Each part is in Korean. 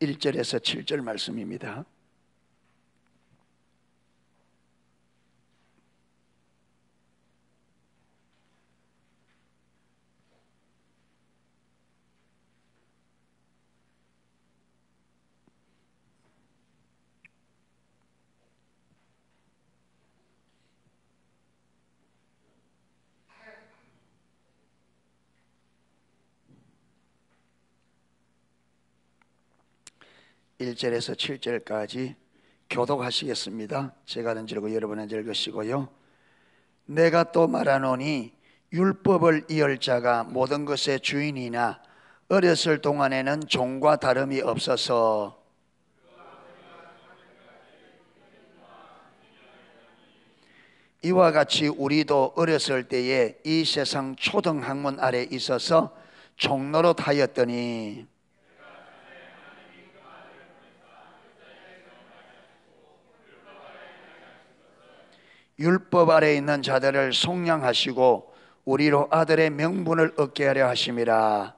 1절에서 7절 말씀입니다. (1절에서 7절까지) 교독하시겠습니다. 제가 하는 줄 알고 여러분 한 줄 읽으시고요. 내가 또 말하노니 율법을 이을 자가 모든 것의 주인이나 어렸을 동안에는 종과 다름이 없어서 이와 같이 우리도 어렸을 때에 이 세상 초등학문 아래 있어서 종노릇 하였더니 율법 아래 있는 자들을 속량하시고 우리로 아들의 명분을 얻게 하려 하심이라.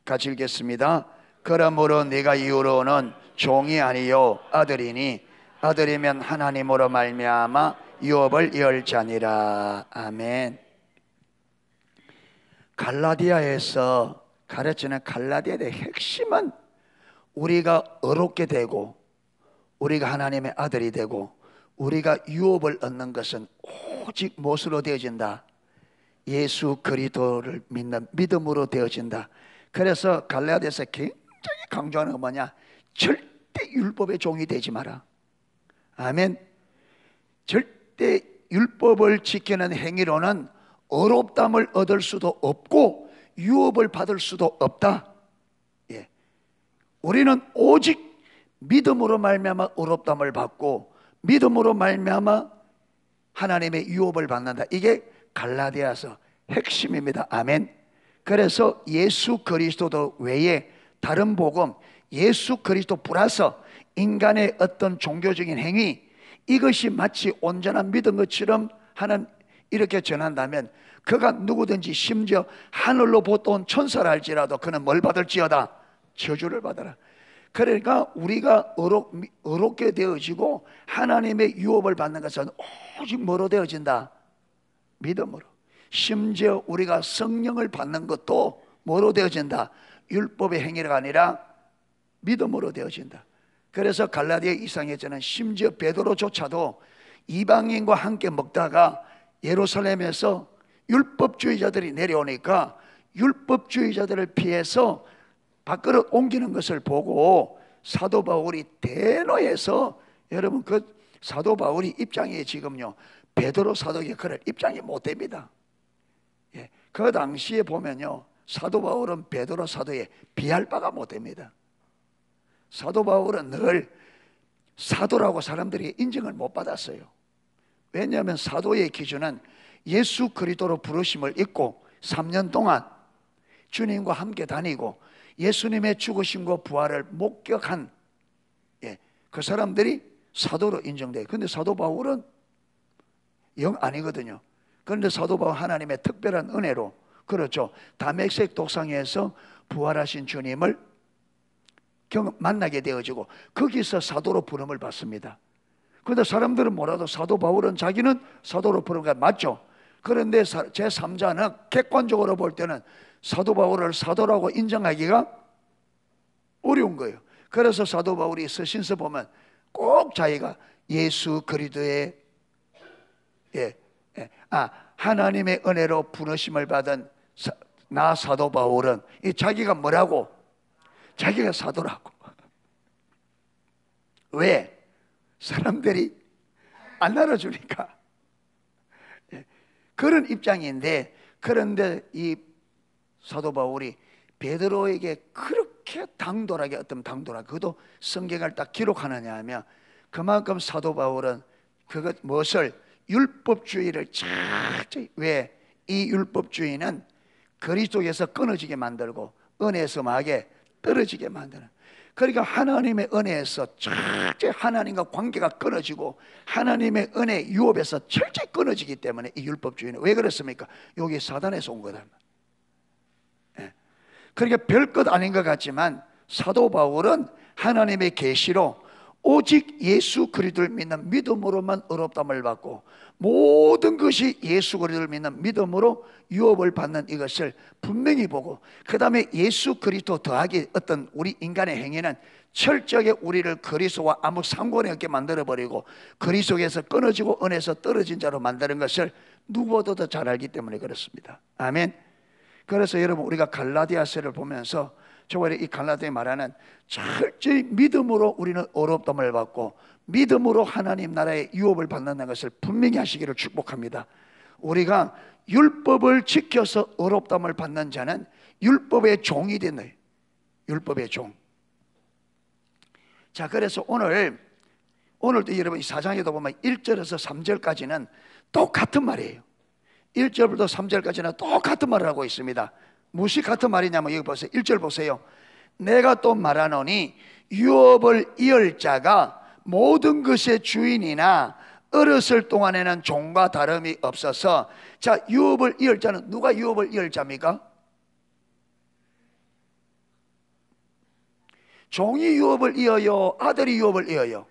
같이 읽겠습니다. 그러므로 네가 이후로는 종이 아니요 아들이니 아들이면 하나님으로 말미암아 유업을 이을 자니라. 아멘. 갈라디아에서 가르치는 갈라디아의 핵심은 우리가 어렵게 되고 우리가 하나님의 아들이 되고 우리가 유업을 얻는 것은 오직 무엇으로 되어진다? 예수 그리스도를 믿는 믿음으로 되어진다. 그래서 갈라디아에서 굉장히 강조하는 건 뭐냐? 절대 율법의 종이 되지 마라. 아멘. 절대 율법을 지키는 행위로는 어렵담을 얻을 수도 없고 유업을 받을 수도 없다. 예. 우리는 오직 믿음으로 말미암아 어렵담을 받고 믿음으로 말미암아 하나님의 유업을 받는다. 이게 갈라디아서 핵심입니다. 아멘. 그래서 예수 그리스도 외에 다른 복음, 예수 그리스도 플러스 인간의 어떤 종교적인 행위, 이것이 마치 온전한 믿은 것처럼 하는 이렇게 전한다면 그가 누구든지 심지어 하늘로 보통 천사를 할지라도 그는 뭘 받을지어다? 저주를 받아라. 그러니까 우리가 어렵게 되어지고 하나님의 유업을 받는 것은 오직 뭐로 되어진다? 믿음으로. 심지어 우리가 성령을 받는 것도 뭐로 되어진다? 율법의 행위가 아니라 믿음으로 되어진다. 그래서 갈라디아 이상에서는 심지어 베드로조차도 이방인과 함께 먹다가 예루살렘에서 율법주의자들이 내려오니까 율법주의자들을 피해서 밖으로 옮기는 것을 보고 사도 바울이 대노해서, 여러분 그 사도 바울이 입장이 지금요 베드로 사도에게 그럴 입장이 못 됩니다. 예, 그 당시에 보면요 사도 바울은 베드로 사도에 비할 바가 못 됩니다. 사도 바울은 늘 사도라고 사람들이 인정을 못 받았어요. 왜냐하면 사도의 기준은 예수 그리스도로 부르심을 입고 3년 동안 주님과 함께 다니고 예수님의 죽으심과 부활을 목격한 그 사람들이 사도로 인정돼요. 그런데 사도 바울은 영 아니거든요. 그런데 사도 바울 하나님의 특별한 은혜로, 그렇죠, 다메섹 독상에서 부활하신 주님을 만나게 되어지고 거기서 사도로 부름을 받습니다. 그런데 사람들은 뭐라도 사도 바울은 자기는 사도로 부른 게 맞죠. 그런데 제3자는 객관적으로 볼 때는 사도 바울을 사도라고 인정하기가 어려운 거예요. 그래서 사도 바울이 서신서 보면 꼭 자기가 예수 그리스도의 하나님의 은혜로 부르심을 받은 나 사도 바울은 자기가 뭐라고? 자기가 사도라고. 왜? 사람들이 안 알아주니까. 그런 입장인데, 그런데 이 사도 바울이 베드로에게 그렇게 당돌하게, 어떤 당돌하게, 그것도 성경을 딱 기록하느냐 하면 그만큼 사도 바울은 그것 무엇을? 율법주의를 착착, 왜? 이 율법주의는 그리스도에서 끊어지게 만들고 은혜에서 마게 떨어지게 만드는, 그러니까 하나님의 은혜에서 철저히 하나님과 관계가 끊어지고 하나님의 은혜 유업에서 철저히 끊어지기 때문에 이 율법주의는 왜 그렇습니까? 여기 사단에서 온 거다. 예. 그러니까 별것 아닌 것 같지만 사도 바울은 하나님의 계시로 오직 예수 그리스도를 믿는 믿음으로만 의롭다함을 받고 모든 것이 예수 그리스도를 믿는 믿음으로 유업을 받는 이것을 분명히 보고, 그 다음에 예수 그리스도 더하기 어떤 우리 인간의 행위는 철저하게 우리를 그리스도와 아무 상관이 없게 만들어버리고 그리스도에서 끊어지고 은혜에서 떨어진 자로 만드는 것을 누구보다 더 잘 알기 때문에 그렇습니다. 아멘. 그래서 여러분, 우리가 갈라디아서를 보면서 저번에 이 갈라디아에 말하는 철저히 믿음으로 우리는 의롭다함을 받고 믿음으로 하나님 나라의 유업을 받는다는 것을 분명히 하시기를 축복합니다. 우리가 율법을 지켜서 의롭다함을 받는 자는 율법의 종이 된다. 율법의 종. 자, 그래서 오늘도 여러분 이 4장에도 보면 1절에서 3절까지는 똑같은 말이에요. 1절부터 3절까지는 똑같은 말을 하고 있습니다. 무엇이 같은 말이냐면 여기 보세요. 1절 보세요. 내가 또 말하노니 유업을 이을 자가 모든 것의 주인이나 어렸을 동안에는 종과 다름이 없어서. 자, 유업을 이을 자는 누가 유업을 이을 자입니까? 종이 유업을 이어요? 아들이 유업을 이어요?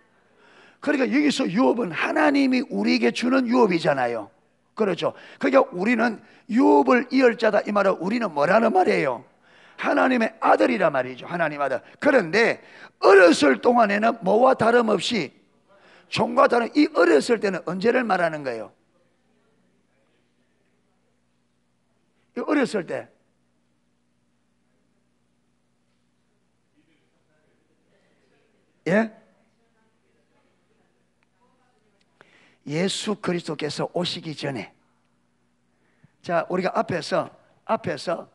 그러니까 여기서 유업은 하나님이 우리에게 주는 유업이잖아요. 그렇죠? 그러니까 우리는 유업을 이을 자다 이 말은 우리는 뭐라는 말이에요? 하나님의 아들이란 말이죠. 하나님 아들. 그런데 어렸을 동안에는 뭐와 다름없이 종과 다름. 이 어렸을 때는 언제를 말하는 거예요? 이 어렸을 때 예? 예수 그리스도께서 오시기 전에. 자, 우리가 앞에서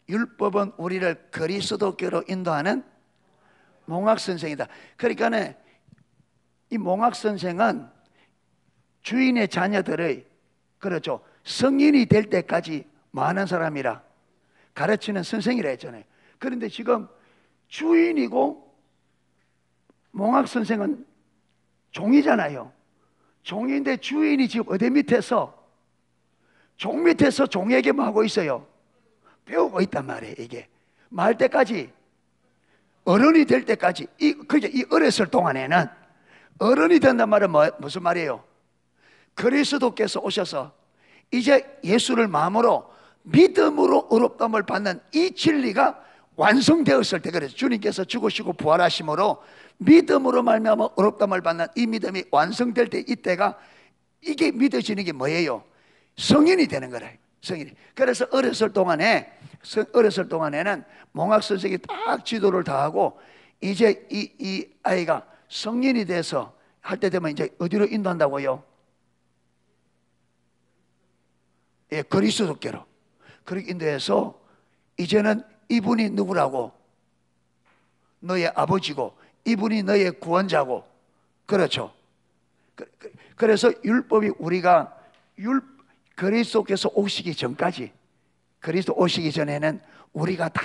율법은 우리를 그리스도께로 인도하는 몽학선생이다. 그러니까 이 몽학선생은 주인의 자녀들의, 그렇죠, 성인이 될 때까지 많은 사람이라 가르치는 선생이라 했잖아요. 그런데 지금 주인이고 몽학선생은 종이잖아요. 종인데 주인이 지금 어디 밑에서, 종 밑에서 종에게 뭐 하고 있어요? 배우고 있단 말이에요. 이게 말 때까지, 어른이 될 때까지, 이 어렸을 동안에는, 어른이 된단 말은 무슨 말이에요? 그리스도께서 오셔서 이제 예수를 마음으로 믿음으로 의롭다함을 받는 이 진리가 완성되었을 때, 그래서 주님께서 죽으시고 부활하심으로 믿음으로 말미암아 의롭다함을 받는 이 믿음이 완성될 때, 이때가 이게 믿어지는 게 뭐예요? 성인이 되는 거라. 성인이. 그래서 어렸을 동안에는 몽학 선생이 딱 지도를 다 하고 이제 이 아이가 성인이 돼서 할 때 되면 이제 어디로 인도한다고요? 예, 그리스도께로. 그렇게 인도해서 이제는 이분이 누구라고? 너의 아버지고 이분이 너의 구원자고. 그렇죠? 그래서 율법이 우리가 그리스도께서 오시기 전까지, 그리스도 오시기 전에는 우리가 다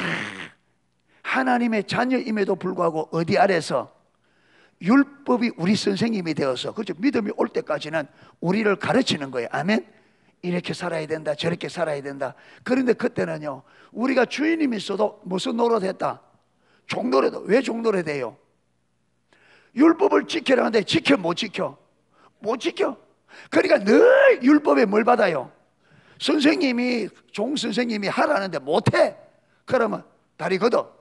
하나님의 자녀임에도 불구하고 어디 아래서 율법이 우리 선생님이 되어서, 그렇죠, 믿음이 올 때까지는 우리를 가르치는 거예요. 아멘. 이렇게 살아야 된다, 저렇게 살아야 된다. 그런데 그때는요, 우리가 주인님이 있어도 무슨 노릇했다? 종노릇. 왜 종노릇 해요? 율법을 지키라는데 지켜 못 지켜? 못 지켜. 그러니까 늘 율법에 뭘 받아요? 선생님이, 종 선생님이 하라는데 못해. 그러면 다리 걷어,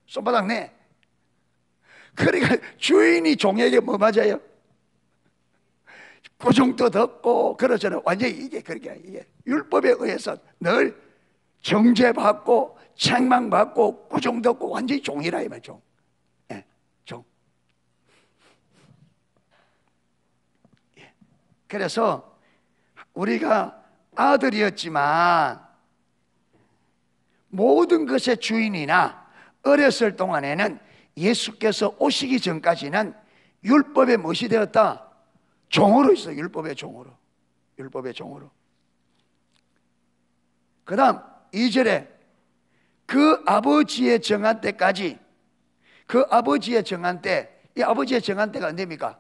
손바닥 내. 그러니까 주인이 종에게 뭐 맞아요? 꾸중도 듣고 그러잖아요. 완전히 이게 그렇게, 이게 율법에 의해서 늘 정죄받고 책망받고 꾸중 듣고 완전히 종이라 이 말이죠. 예, 종. 예. 그래서 우리가 아들이었지만 모든 것의 주인이나 어렸을 동안에는 예수께서 오시기 전까지는 율법의 무엇이 되었다? 종으로 있어. 율법의 종으로. 율법의 종으로. 그 다음 2절에 그 아버지의 정한 때까지 그 아버지의 정한 때, 이 아버지의 정한 때가 언제입니까?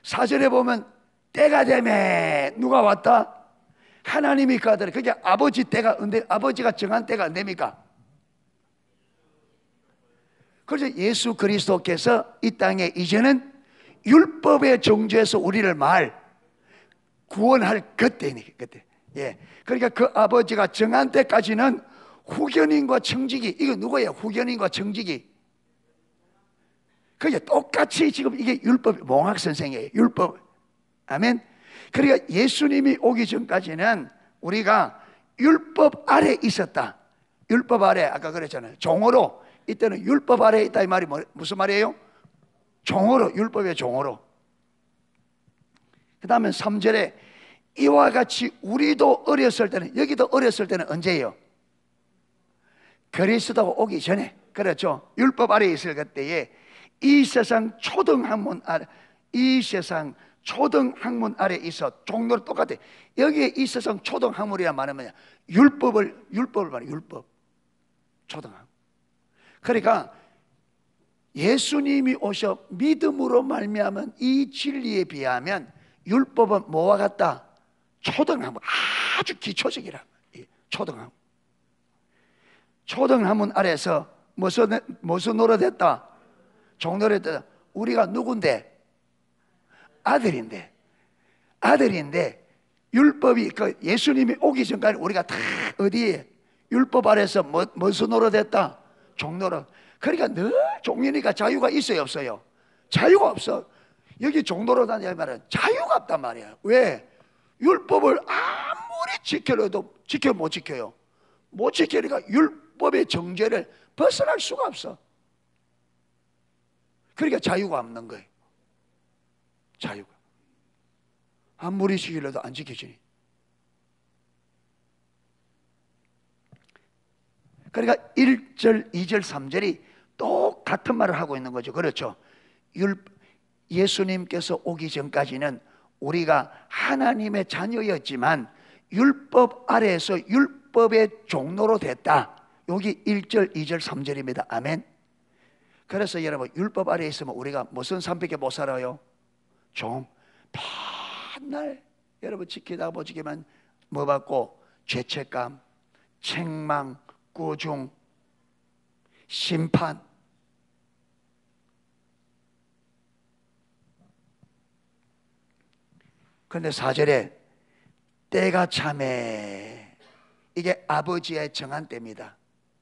4절에 보면 때가 되매 누가 왔다? 하나님이 그 아들. 그게 아버지 때가 언제, 아버지가 정한 때가 언제입니까? 그래서 예수 그리스도께서 이 땅에 이제는 율법의 정죄에서 우리를 구원할 그때니 그때. 예. 그러니까 그 아버지가 정한 때까지는 후견인과 청지기, 이거 누구예요? 후견인과 청지기. 그게 똑같이 지금 이게 율법, 몽학 선생이에요. 율법. 아멘. 그러니까 예수님이 오기 전까지는 우리가 율법 아래 있었다. 율법 아래, 아까 그랬잖아요. 종으로. 이때는 율법 아래 있다 이 말이 무슨 말이에요? 종으로, 율법의 종으로. 그 다음에 3절에 이와 같이 우리도 어렸을 때는, 여기도 어렸을 때는 언제예요? 그리스도가 오기 전에. 그렇죠. 율법 아래 있을 그때에 이 세상 초등학문 아래, 이 세상 초등학문 아래 있어. 종로로 똑같아. 여기에 이 세상 초등학문이란 말은 뭐냐? 율법을 말해. 율법. 초등학문. 그러니까 예수님이 오셔 믿음으로 말미암은 이 진리에 비하면 율법은 뭐와 같다? 초등학문. 아주 기초적이라. 초등학문. 초등학문 아래서 무슨 노릇했다? 종노릇했다. 우리가 누군데? 아들인데 율법이 그 예수님이 오기 전까지 우리가 다 어디에 율법 아래서 무슨 노릇했다? 종노릇. 그러니까 늘 종이니까 자유가 있어요, 없어요? 자유가 없어. 여기 종노릇하는 말은 자유가 없단 말이야. 왜? 율법을 아무리 지켜도 못 지켜요. 못 지키니까 율법의 정죄를 벗어날 수가 없어. 그러니까 자유가 없는 거예요. 자유가. 아무리 지키려도 안 지켜지니. 그러니까 1절, 2절, 3절이 똑같은 말을 하고 있는 거죠. 그렇죠. 예수님께서 오기 전까지는 우리가 하나님의 자녀였지만 율법 아래에서 율법의 종로로 됐다. 여기 1절, 2절, 3절입니다. 아멘. 그래서 여러분 율법 아래에 있으면 우리가 무슨 삶밖에 못 살아요? 종. 맨날 여러분 지키다 보지만 뭐 받고? 죄책감, 책망, 꾸중, 심판. 그런데 4절에 때가 참에, 이게 아버지의 정한 때입니다.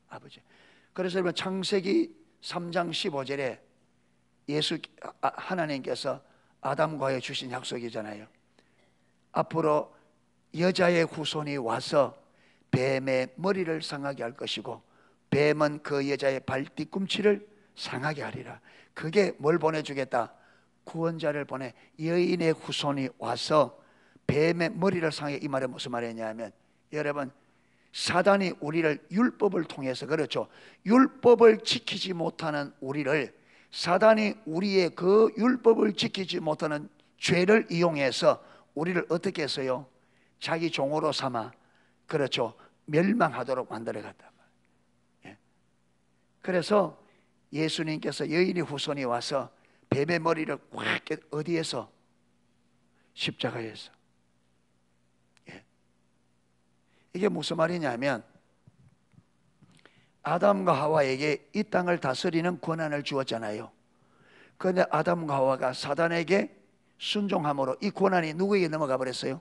아버지. 그래서 여러분 창세기 3장 15절에 하나님께서 아담과에 주신 약속이잖아요. 앞으로 여자의 후손이 와서 뱀의 머리를 상하게 할 것이고 뱀은 그 여자의 발 뒤꿈치를 상하게 하리라. 그게 뭘 보내주겠다? 구원자를 보내. 여인의 후손이 와서 뱀의 머리를 상하게. 이 말은 무슨 말이냐면 여러분 사단이 우리를 율법을 통해서, 그렇죠, 율법을 지키지 못하는 우리를 사단이 우리의 그 율법을 지키지 못하는 죄를 이용해서 우리를 어떻게 했어요? 자기 종으로 삼아, 그렇죠, 멸망하도록 만들어갔단 말이에요. 그래서 예수님께서 여인의 후손이 와서 뱀의 머리를 꽉, 어디에서? 십자가에서. 이게 무슨 말이냐면 아담과 하와에게 이 땅을 다스리는 권한을 주었잖아요. 그런데 아담과 하와가 사단에게 순종함으로 이 권한이 누구에게 넘어가 버렸어요?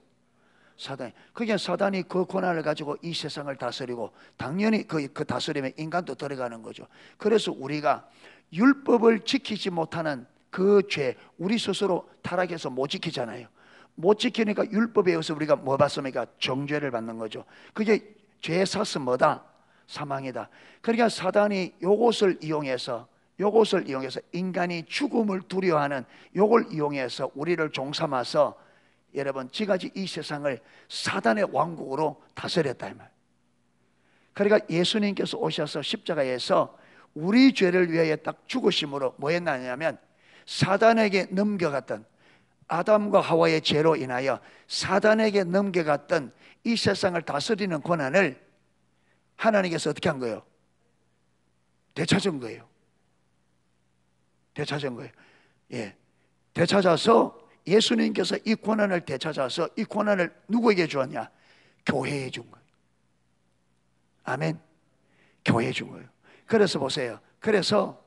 사단이. 그게 사단이 그 권한을 가지고 이 세상을 다스리고 당연히 그 다스림에 인간도 들어가는 거죠. 그래서 우리가 율법을 지키지 못하는 그 죄, 우리 스스로 타락해서 못 지키잖아요. 못 지키니까 율법에 의해서 우리가 뭐 받습니까? 정죄를 받는 거죠. 그게 죄의 삭은 뭐다? 사망이다. 그러니까 사단이 요것을 이용해서 인간이 죽음을 두려워하는 요걸 이용해서 우리를 종삼아서 여러분 지금까지 이 세상을 사단의 왕국으로 다스렸다 이 말. 그러니까 예수님께서 오셔서 십자가에서 우리 죄를 위하여 딱 죽으심으로 뭐 했냐면 사단에게 넘겨갔던, 아담과 하와의 죄로 인하여 사단에게 넘겨갔던 이 세상을 다스리는 권한을 하나님께서 어떻게 한 거예요? 되찾은 거예요. 되찾은 거예요. 예, 되찾아서 예수님께서 이 권한을 되찾아서 이 권한을 누구에게 주었냐? 교회에 준 거예요. 아멘. 교회에 준 거예요. 그래서 보세요. 그래서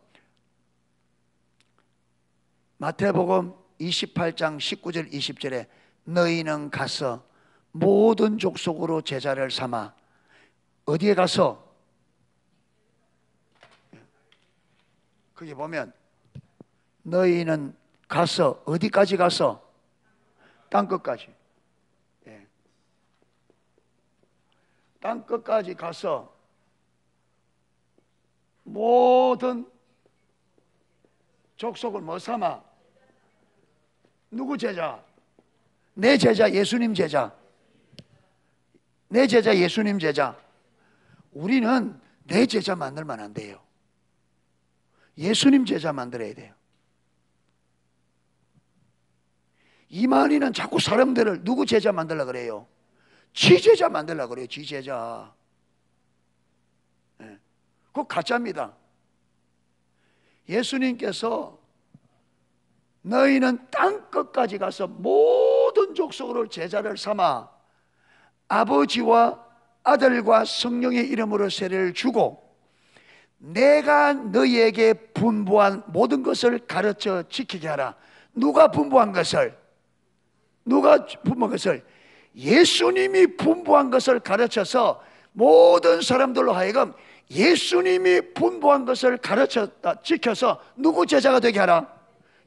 마태복음 28장 19절 20절에 너희는 가서 모든 족속으로 제자를 삼아 어디에 가서? 거기 보면 너희는 가서 어디까지 가서? 땅끝까지. 예. 땅끝까지 가서 모든 족속을 뭐 삼아? 누구 제자? 내 제자, 예수님 제자. 내 제자, 예수님 제자. 우리는 내 제자 만들면 안 돼요. 예수님 제자 만들어야 돼요. 이만희는 자꾸 사람들을 누구 제자 만들려고 그래요? 지 제자 만들려고 그래요. 지 제자. 네. 그거 가짜입니다. 예수님께서 너희는 땅끝까지 가서 모든 족속으로 제자를 삼아 아버지와 아들과 성령의 이름으로 세례를 주고 내가 너희에게 분부한 모든 것을 가르쳐 지키게 하라. 누가 분부한 것을? 누가 분부한 것을? 예수님이 분부한 것을 가르쳐서 모든 사람들로 하여금 예수님이 분부한 것을 가르쳤다 지켜서 누구 제자가 되게 하라?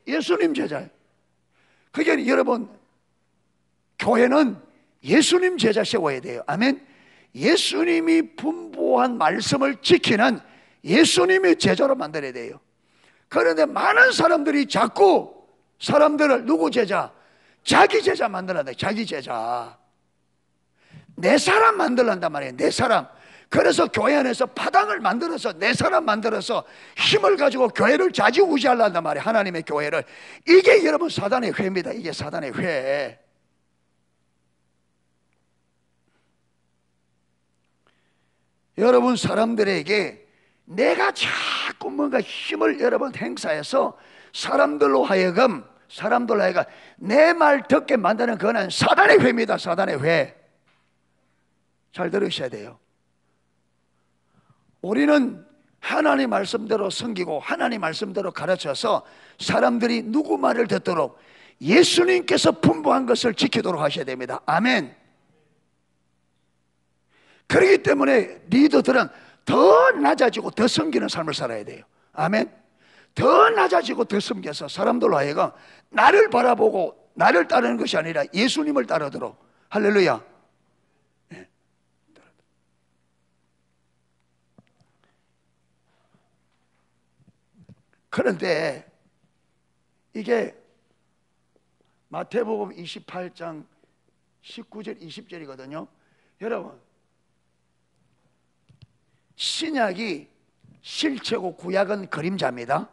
예수님 제자예요. 그게 여러분 교회는 예수님 제자 세워야 돼요. 아멘. 예수님이 분부한 말씀을 지키는 예수님이 제자로 만들어야 돼요. 그런데 많은 사람들이 자꾸 사람들을 누구 제자? 자기 제자 만들어야 돼. 자기 제자. 내 사람 만들란단 말이에요. 내 사람. 그래서 교회 안에서 파당을 만들어서 내 사람 만들어서 힘을 가지고 교회를 좌지우지하려단 말이에요. 하나님의 교회를. 이게 여러분 사단의 회입니다. 이게 사단의 회. 여러분 사람들에게 내가 자꾸 뭔가 힘을 여러분 행사해서 사람들로 하여금 내 말 듣게 만드는 그거는 사단의 회입니다. 사단의 회. 잘 들으셔야 돼요. 우리는 하나님 말씀대로 섬기고 하나님 말씀대로 가르쳐서 사람들이 누구 말을 듣도록 예수님께서 분부한 것을 지키도록 하셔야 됩니다. 아멘. 그렇기 때문에 리더들은 더 낮아지고 더 섬기는 삶을 살아야 돼요. 아멘. 더 낮아지고 더 섬겨서 사람들로 하여금 나를 바라보고 나를 따르는 것이 아니라 예수님을 따르도록. 할렐루야. 네. 그런데 이게 마태복음 28장 19절 20절이거든요. 여러분 신약이 실체고 구약은 그림자입니다.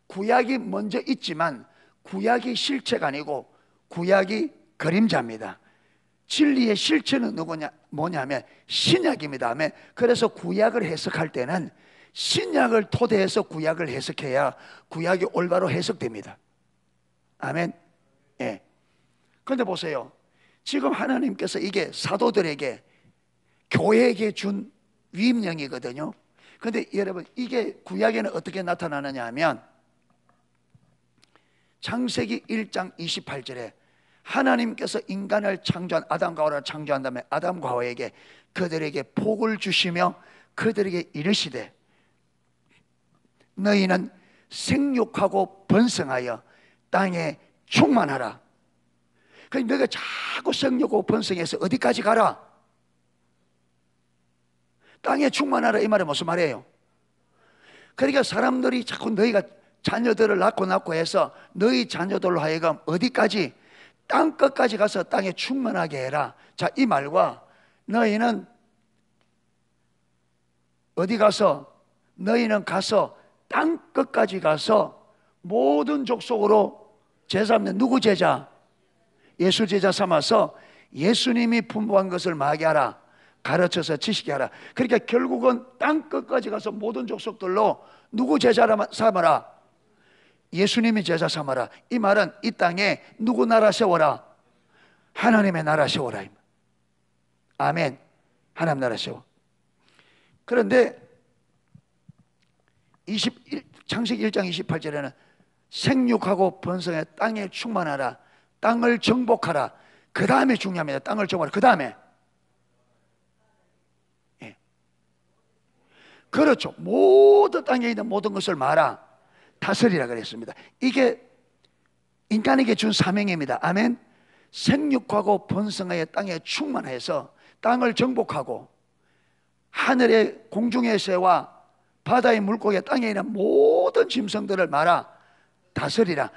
구약이 먼저 있지만 구약이 실체가 아니고 구약이 그림자입니다. 진리의 실체는 뭐냐면 신약입니다. 아멘. 그래서 구약을 해석할 때는 신약을 토대해서 구약을 해석해야 구약이 올바로 해석됩니다. 아멘. 예. 그런데 보세요. 지금 하나님께서 이게 사도들에게 교회에게 준 위임령이거든요. 그런데 여러분 이게 구약에는 어떻게 나타나느냐 하면 창세기 1장 28절에 하나님께서 인간을 창조한 아담과 하와를 창조한 다음에 아담과 하와에게 그들에게 복을 주시며 그들에게 이르시되 너희는 생육하고 번성하여 땅에 충만하라. 그러니까 너희가 자꾸 생육하고 번성해서 어디까지 가라? 땅에 충만하라. 이 말은 무슨 말이에요? 그러니까 사람들이 자꾸 너희가 자녀들을 낳고 해서 너희 자녀들로 하여금 어디까지? 땅끝까지 가서 땅에 충만하게 해라. 자, 이 말과 너희는 어디 가서? 너희는 가서 땅끝까지 가서 모든 족속으로 제자 삼는 누구 제자? 예수 제자 삼아서 예수님이 분부한 것을 마게 하라. 가르쳐서 지식게 하라. 그러니까 결국은 땅 끝까지 가서 모든 족속들로 누구 제자 삼아라? 예수님이 제자 삼아라. 이 말은 이 땅에 누구 나라 세워라? 하나님의 나라 세워라. 아멘. 하나님 나라 세워. 그런데 창세기 1장 28절에는 생육하고 번성해 땅에 충만하라. 땅을 정복하라. 그 다음에 중요합니다. 땅을 정복하라. 그 다음에, 예. 그렇죠. 모든 땅에 있는 모든 것을 말아 다스리라 그랬습니다. 이게 인간에게 준 사명입니다. 아멘. 생육하고 번성하여 땅에 충만해서 땅을 정복하고 하늘의 공중의 새와 바다의 물고기, 땅에 있는 모든 짐승들을 말아 다스리라.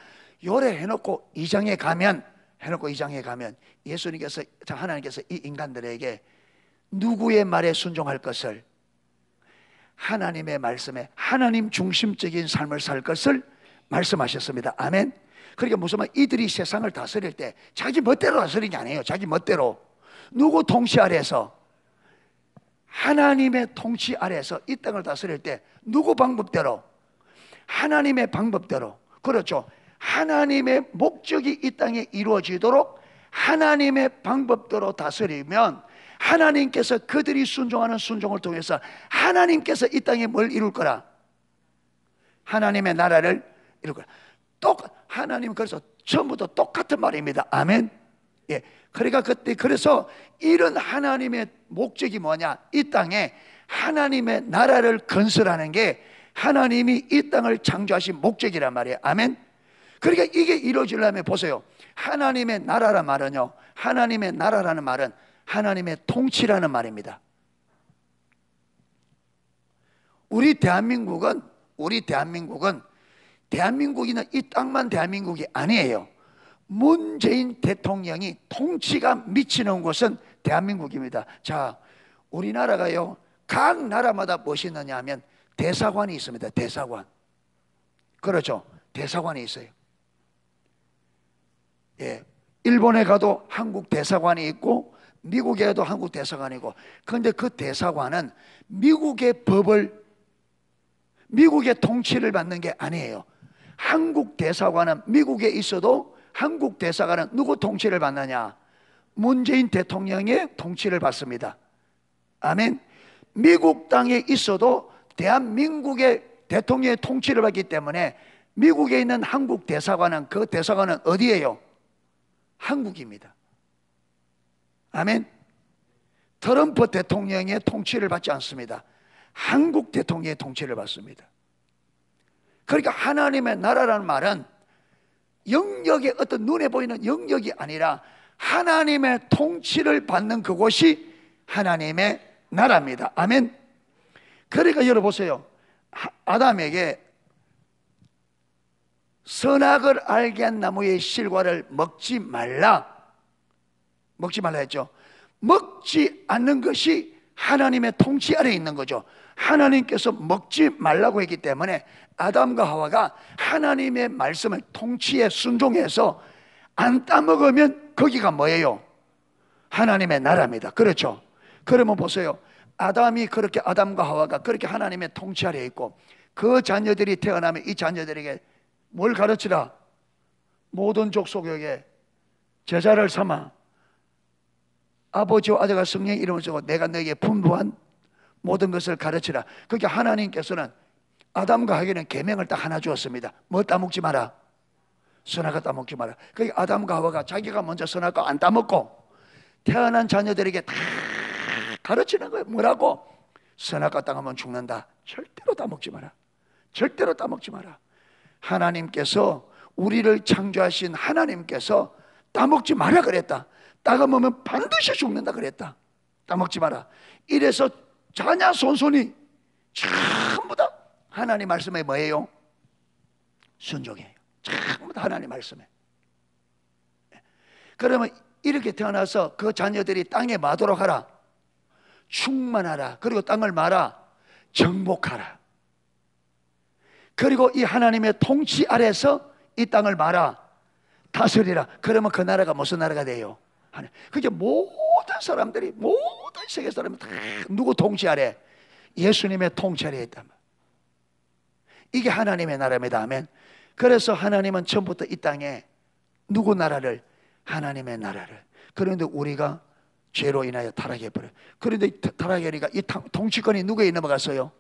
요래 해놓고 2장에 가면 예수님께서, 하나님께서 이 인간들에게 누구의 말에 순종할 것을, 하나님의 말씀에 하나님 중심적인 삶을 살 것을 말씀하셨습니다. 아멘. 그러니까 무슨 말, 이들이 세상을 다스릴 때 자기 멋대로 다스리는 게 아니에요. 자기 멋대로. 누구 통치 아래서? 하나님의 통치 아래서 이 땅을 다스릴 때 누구 방법대로? 하나님의 방법대로. 그렇죠. 하나님의 목적이 이 땅에 이루어지도록 하나님의 방법대로 다스리면 하나님께서 그들이 순종하는 순종을 통해서 하나님께서 이 땅에 뭘 이룰 거라? 하나님의 나라를 이룰 거라. 하나님, 그래서 전부 다 똑같은 말입니다. 아멘. 예. 그러니까 그래서 이런 하나님의 목적이 뭐냐? 이 땅에 하나님의 나라를 건설하는 게 하나님이 이 땅을 창조하신 목적이란 말이에요. 아멘. 그러니까 이게 이루어지려면 보세요. 하나님의 나라란 말은요, 하나님의 나라라는 말은 하나님의 통치라는 말입니다. 우리 대한민국은 대한민국이는 이 땅만 대한민국이 아니에요. 문재인 대통령이 통치가 미치는 곳은 대한민국입니다. 자, 우리나라가요, 각 나라마다 무엇이 있느냐 하면 대사관이 있습니다. 대사관. 그렇죠. 대사관이 있어요. 예. 일본에 가도 한국 대사관이 있고 미국에 가도 한국 대사관이고, 그런데 그 대사관은 미국의 통치를 받는 게 아니에요. 한국 대사관은 미국에 있어도 한국 대사관은 누구 통치를 받느냐? 문재인 대통령의 통치를 받습니다. 아멘. 미국 땅에 있어도 대한민국의 대통령의 통치를 받기 때문에 미국에 있는 한국 대사관은, 그 대사관은 어디예요? 한국입니다. 아멘. 트럼프 대통령의 통치를 받지 않습니다. 한국 대통령의 통치를 받습니다. 그러니까 하나님의 나라라는 말은 영역의 어떤 눈에 보이는 영역이 아니라 하나님의 통치를 받는 그곳이 하나님의 나라입니다. 아멘. 그러니까 여러분 보세요. 아담에게 선악을 알게 한 나무의 실과를 먹지 말라 했죠. 먹지 않는 것이 하나님의 통치 아래에 있는 거죠. 하나님께서 먹지 말라고 했기 때문에 아담과 하와가 하나님의 말씀을, 통치에 순종해서 안 따먹으면 거기가 뭐예요? 하나님의 나라입니다. 그렇죠. 그러면 보세요. 아담과 하와가 그렇게 하나님의 통치 아래에 있고, 그 자녀들이 태어나면 이 자녀들에게 뭘 가르치라? 모든 족속에게 제자를 삼아 아버지와 아들과 성령의 이름을 쓰고 내가 너에게 분부한 모든 것을 가르치라. 그러니까 하나님께서는 아담과 하와에게는 계명을 딱 하나 주었습니다. 뭐 따먹지 마라? 선악과 따먹지 마라. 그러니까 아담과 하와가 자기가 먼저 선악과 안 따먹고 태어난 자녀들에게 다 가르치는 거예요. 뭐라고? 선악과 따먹으면 죽는다. 절대로 따먹지 마라. 절대로 따먹지 마라. 하나님께서, 우리를 창조하신 하나님께서 따먹지 마라 그랬다. 따먹으면 반드시 죽는다 그랬다. 따먹지 마라. 이래서 자녀 손손이 전부 다 하나님 말씀에 뭐예요? 순종해요. 전부 다 하나님 말씀에. 그러면 이렇게 태어나서 그 자녀들이 땅에 마도록 하라. 충만하라. 그리고 땅을 말아 정복하라. 그리고 이 하나님의 통치 아래서 이 땅을 말아 다스리라. 그러면 그 나라가 무슨 나라가 돼요? 그게 모든 사람들이, 모든 세계 사람이 다 누구 통치 아래? 예수님의 통치 아래에 있단 말이에요. 이게 하나님의 나라입니다. 아멘. 그래서 하나님은 처음부터 이 땅에 누구 나라를? 하나님의 나라를. 그런데 우리가 죄로 인하여 타락해버려요. 그런데 타락하니까 이 통치권이 누구에게 넘어갔어요?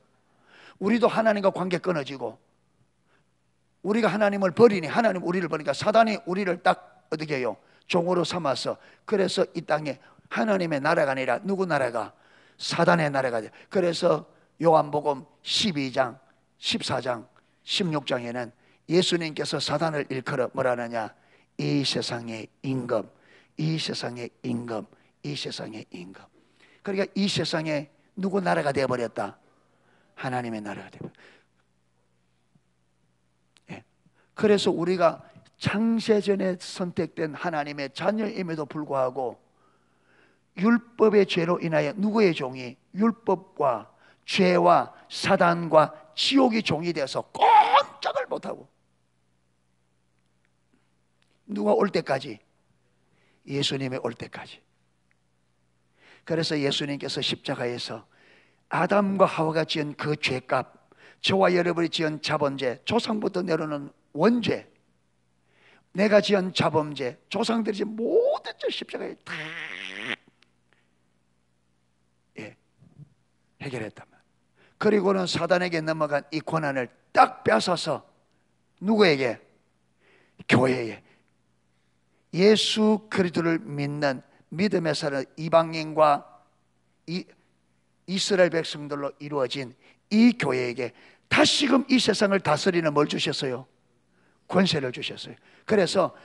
우리도 하나님과 관계 끊어지고, 우리가 하나님을 버리니, 하나님 우리를 버리니까 사단이 우리를 딱 어떻게 해요? 종으로 삼아서, 그래서 이 땅에 하나님의 나라가 아니라 누구 나라가? 사단의 나라가 돼요. 그래서 요한복음 12장 14장 16장에는 예수님께서 사단을 일컬어 뭐라 하느냐? 이 세상의 임금, 이 세상의 임금, 이 세상의 임금. 그러니까 이 세상에 누구 나라가 되어버렸다? 하나님의 나라가 되어버렸다. 예. 그래서 우리가 창세전에 선택된 하나님의 자녀임에도 불구하고 율법의 죄로 인하여 누구의 종이? 율법과 죄와 사단과 지옥의 종이 되어서 꼼짝을 못하고, 누가 올 때까지? 예수님이 올 때까지. 그래서 예수님께서 십자가에서 아담과 하와가 지은 그 죄값, 저와 여러분이 지은 자범죄, 조상부터 내려오는 원죄, 내가 지은 자범죄, 조상들이 지은 모든 죄 십자가에 다 해결했단 말이에요. 그리고는 사단에게 넘어간 이 권한을 딱 뺏어서 누구에게? 교회에. 예수 그리스도를 믿는 믿음에 사는 이방인과 이스라엘 백성들로 이루어진 이 교회에게 다시금 이 세상을 다스리는 뭘 주셨어요? 권세를 주셨어요. 그래서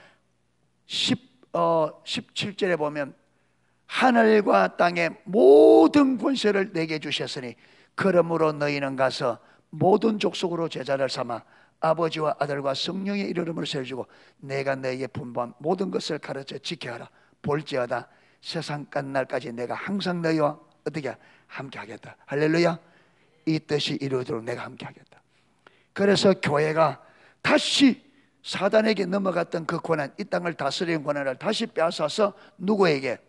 17절에 보면 하늘과 땅의 모든 권세를 내게 주셨으니 그러므로 너희는 가서 모든 족속으로 제자를 삼아 아버지와 아들과 성령의 이름을 세워주고 내가 너희에게 분부한 모든 것을 가르쳐 지켜야 하라. 볼지어다 세상 끝날까지 내가 항상 너희와 어떻게 함께 하겠다. 할렐루야. 이 뜻이 이루어지도록 내가 함께 하겠다. 그래서 교회가 다시 사단에게 넘어갔던 그 권한, 이 땅을 다스리는 권한을 다시 빼앗아서 누구에게?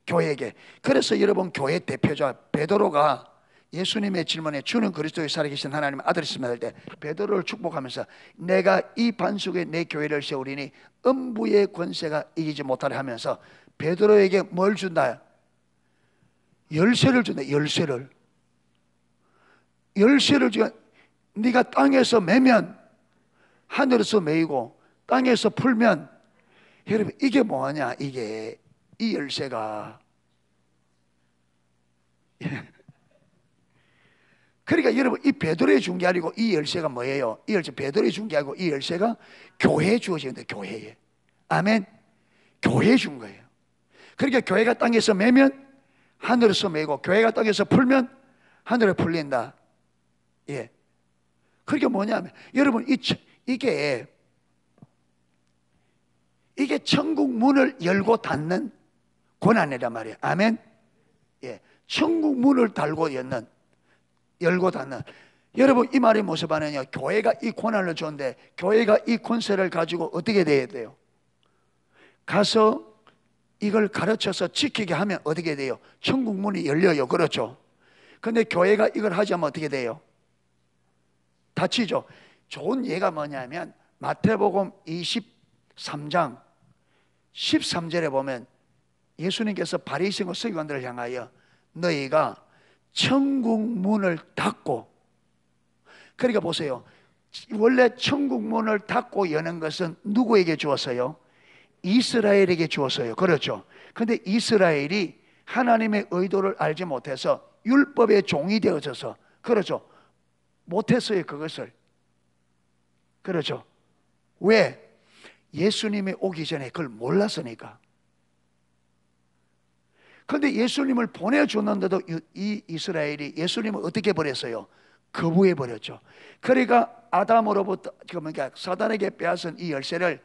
교회에게. 그래서 여러분 교회 대표자 베드로가 예수님의 질문에 주는 그리스도의 살아계신 하나님의 아들이시며 할 때 베드로를 축복하면서 내가 이 반석에 내 교회를 세우리니 음부의 권세가 이기지 못하려 하면서 베드로에게 뭘 준다? 열쇠를 준다. 열쇠를 주면 네가 땅에서 매면 하늘에서 매이고 땅에서 풀면, 여러분 이게 뭐냐? 이게 이 열쇠가 그러니까 여러분 이 베드로에 준 게 아니고 이 열쇠가 뭐예요? 이 열쇠 베드로에 준 게 아니고 이 열쇠가 교회에 주어지는데, 교회에. 아멘. 교회에 준 거예요. 그러니까 교회가 땅에서 매면 하늘에서 매고 교회가 땅에서 풀면 하늘에 풀린다. 예. 그게 뭐냐면 여러분 이게 천국 문을 열고 닫는 권한이란 말이에요. 아멘. 예. 천국 문을 달고 열고 닫는. 여러분 이 말이 무슨 말이냐? 교회가 이 권한을 줬는데 교회가 이 권세를 가지고 어떻게 돼야 돼요? 가서 이걸 가르쳐서 지키게 하면 어떻게 돼요? 천국 문이 열려요. 그렇죠? 근데 교회가 이걸 하지 않으면 어떻게 돼요? 닫히죠. 좋은 예가 뭐냐면 마태복음 23장 13절에 보면 예수님께서 바리새인과 서기관들을 향하여 너희가 천국 문을 닫고, 그러니까 보세요. 원래 천국 문을 닫고 여는 것은 누구에게 주었어요? 이스라엘에게 주었어요. 그렇죠? 근데 이스라엘이 하나님의 의도를 알지 못해서 율법의 종이 되어져서, 그렇죠? 못했어요. 그것을. 그렇죠? 왜? 예수님이 오기 전에 그걸 몰랐으니까. 그런데 예수님을 보내줬는데도 이 이스라엘이 예수님을 어떻게 버렸어요? 거부해 버렸죠. 그러니까 아담으로부터, 그러니까 사단에게 빼앗은 이 열쇠를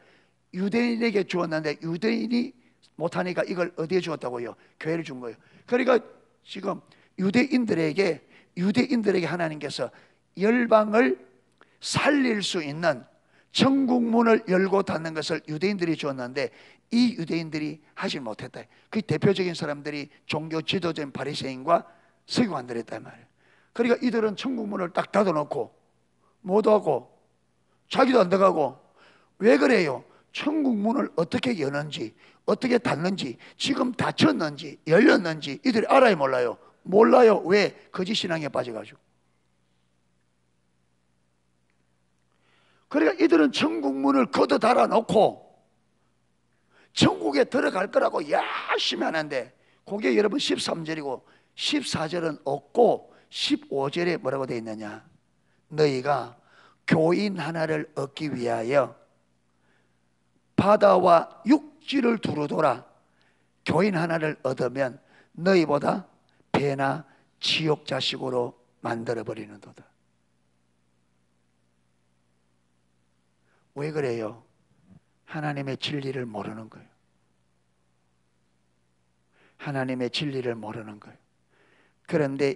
유대인에게 주었는데 유대인이 못하니까 이걸 어디에 주었다고요? 교회를 준 거예요. 그러니까 지금 유대인들에게 하나님께서 열방을 살릴 수 있는 천국 문을 열고 닫는 것을 유대인들이 주었는데 이 유대인들이 하지 못했다. 그 대표적인 사람들이 종교 지도자인 바리새인과 서기관들이었단 말이에요. 그러니까 이들은 천국 문을 딱 닫아놓고 못 하고 자기도 안 들어가고. 왜 그래요? 천국 문을 어떻게 여는지, 어떻게 닫는지, 지금 닫혔는지 열렸는지 이들이 알아요 몰라요? 몰라요. 왜? 거짓 신앙에 빠져가지고. 그러니까 이들은 천국 문을 걷어 달아놓고 천국에 들어갈 거라고 열심히 하는데, 그게 여러분 13절이고 14절은 없고 15절에 뭐라고 되어 있느냐? 너희가 교인 하나를 얻기 위하여 바다와 육지를 두루 돌아 교인 하나를 얻으면 너희보다 배나 지옥 자식으로 만들어버리는도다. 왜 그래요? 하나님의 진리를 모르는 거예요. 하나님의 진리를 모르는 거예요. 그런데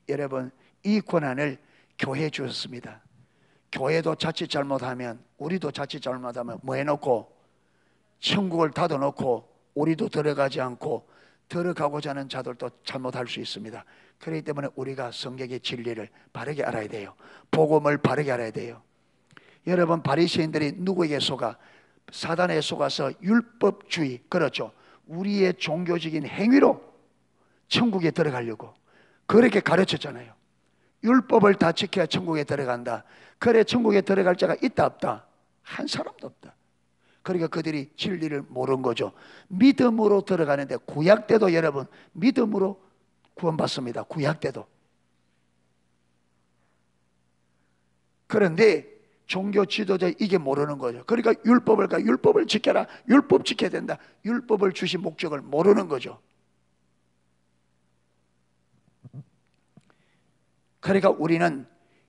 여러분, 이 권한을 교회에 주셨습니다. 교회도 자칫 잘못하면, 우리도 자칫 잘못하면 뭐 해놓고 천국을 닫아놓고 우리도 들어가지 않고 들어가고자 하는 자들도 잘못할 수 있습니다. 그렇기 때문에 우리가 성경의 진리를 바르게 알아야 돼요. 복음을 바르게 알아야 돼요. 여러분, 바리새인들이 누구에게 속아? 사단에 속아서 율법주의, 그렇죠, 우리의 종교적인 행위로 천국에 들어가려고 그렇게 가르쳤잖아요. 율법을 다 지켜야 천국에 들어간다. 그래, 천국에 들어갈 자가 있다 없다? 한 사람도 없다. 그러니까 그들이 진리를 모른 거죠. 믿음으로 들어가는데, 구약 때도 여러분 믿음으로 구원받습니다. 구약 때도. 그런데 종교 지도자 이게 모르는 거죠. 그러니까 율법을 지켜라, 율법 지켜야 된다, 율법을 주신 목적을 모르는 거죠. 그러니까 우리는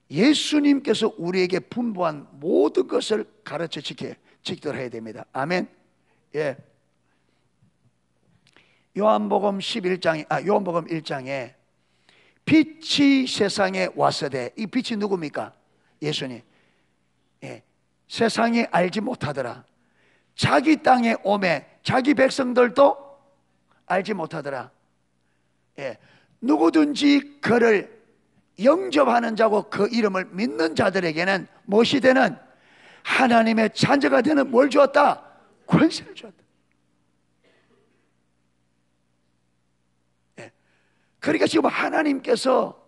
예수님께서 우리에게 분부한 모든 것을 가르쳐 지키도록 해야 됩니다. 아멘. 예. 요한복음 1장에 빛이 세상에 왔으되, 이 빛이 누굽니까? 예수님. 예. 세상이 알지 못하더라. 자기 땅에 오매 자기 백성들도 알지 못하더라. 예. 누구든지 그를 영접하는 자고 그 이름을 믿는 자들에게는 무엇이 되는? 하나님의 자녀가 되는 뭘 주었다? 권세를 주었다. 예. 그러니까 지금 하나님께서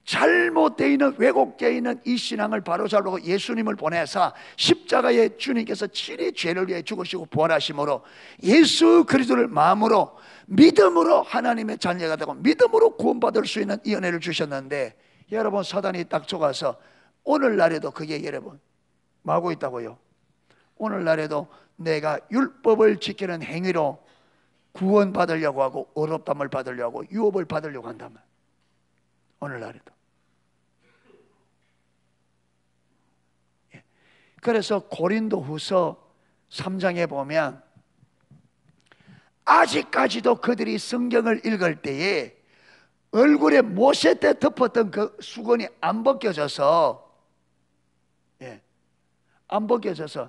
잘못되어 있는, 왜곡되어 있는 이 신앙을 바로잡고 예수님을 보내사 십자가에 주님께서 친히 죄를 위해 죽으시고 부활하심으로 예수 그리스도를 마음으로 믿음으로 하나님의 자녀가 되고 믿음으로 구원받을 수 있는 이 은혜를 주셨는데, 여러분, 사단이 딱 속아서 오늘날에도 그게 여러분 마고 있다고요. 오늘날에도 내가 율법을 지키는 행위로 구원받으려고 하고 의롭다함을 받으려고 하고 유업을 받으려고 한다면, 오늘날에도. 예. 그래서 고린도후서 3장에 보면 아직까지도 그들이 성경을 읽을 때에 얼굴에 모세 때 덮었던 그 수건이 안 벗겨져서, 예, 안 벗겨져서,